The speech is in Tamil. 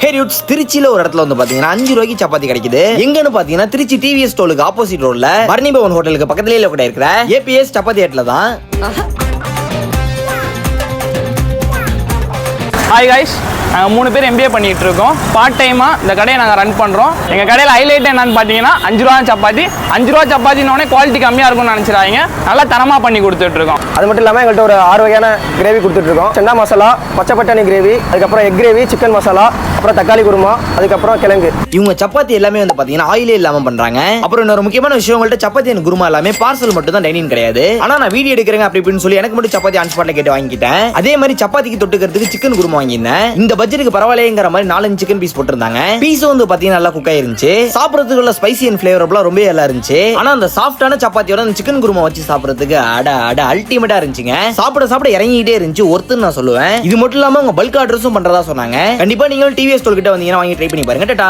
ஹே டியூட்ஸ், திருச்சியில ஒரு இடத்துல வந்து பாத்தீங்கன்னா 5 ரூபாய்க்கு சப்பாத்தி கிடைக்குது. எங்கன்னு பாத்தீங்கன்னா திருச்சி டிவிஎஸ் ஸ்டோலுக்கு ஆப்போசிட் ரோட்ல பரணி பவன் ஹோட்டலுக்கு பக்கத்துலயே கூட இருக்கிற ஏபிஎஸ் சப்பாத்தி ஹட்ல தான். ஹாய் கைஸ், நாங்கள் 3 பேர் MBA பண்ணிகிட்டு இருக்கோம். பார்ட் டைமாக இந்த கடையை நாங்கள் ரன் பண்ணுறோம். எங்கள் கடையில் ஹைலைட் என்னன்னு பார்த்தீங்கன்னா 5 ரூபா சப்பாத்தி. 5 ரூபா சப்பாத்தினோடனே குவாலிட்டி கம்மியாக இருக்கும்னு நினச்சிடாதீங்க, நல்லா தரமாக பண்ணி கொடுத்துட்ருக்கோம். அது மட்டும் இல்லாமல் எங்கள்கிட்ட ஒரு 6 வகையான கிரேவி கொடுத்துட்ருக்கோம். சென்னா மசாலா, பச்சை பட்டாணி கிரேவி, அதுக்கப்புறம் எக் கிரேவி, சிக்கன் மசாலா, அப்புறம் தக்காளி குருமா, அதுக்கப்புறம் கிழங்கு. இவங்க சப்பாத்தி எல்லாமே வந்து பாத்தீங்கன்னா ஆயிலே இல்லாம பண்றாங்க. அப்புறம் இன்னொரு முக்கியமான விஷயம், உங்கள்ட்ட சப்பாத்தி எனக்கு குருமா எல்லாமே பார்சல் மட்டும் தான், டைனிங் கிடையாது. ஆனா நான் வீடியோ எடுக்கிறேன் அப்படி இப்படின்னு சொல்லி எனக்கு மட்டும் சப்பாத்தி ஆன் ஸ்பாட்ல கேட்டு வாங்கிட்டேன். அதே மாதிரி சப்பாத்திக்கு தொட்டுக்கிறதுக்கு சிக்கன் குருமா வாங்கியிருந்தேன். இந்த பட்ஜெட்டுக்கு பரவாயில்லைங்கிற மாதிரி 4-5 சிக்கன் பீஸ் போட்டிருந்தாங்க. பீஸும் வந்து பாத்தீங்கன்னா நல்லா குக் ஆயிருந்துச்சு. சாப்பிடறதுக்கு உள்ள ஸ்பைசி அண்ட் ஃபிளேவரபிளா ரொம்ப நல்லா இருந்துச்சு. ஆனா அந்த சாஃப்டான சப்பாத்தியோட அந்த சிக்கன் குருமா வச்சு சாப்பிடறதுக்கு அல்டிமேட்டா இருந்துச்சுங்க. சாப்பிட சாப்பிட இறங்கிட்டே இருந்துச்சு, ஒருத்தர் நான் சொல்லுவேன். இது மட்டும் இல்லாம அவங்க பல்க் ஆர்டர்ஸும் பண்றதா சொன்னாங்க. கண்டிப்பா நீங்களும் டிவிஎஸ் ஸ்டோர் கிட்ட வந்தீங்கன்னா வாங்கி ட்ரை பண்ணி பாருங்க. டாடா.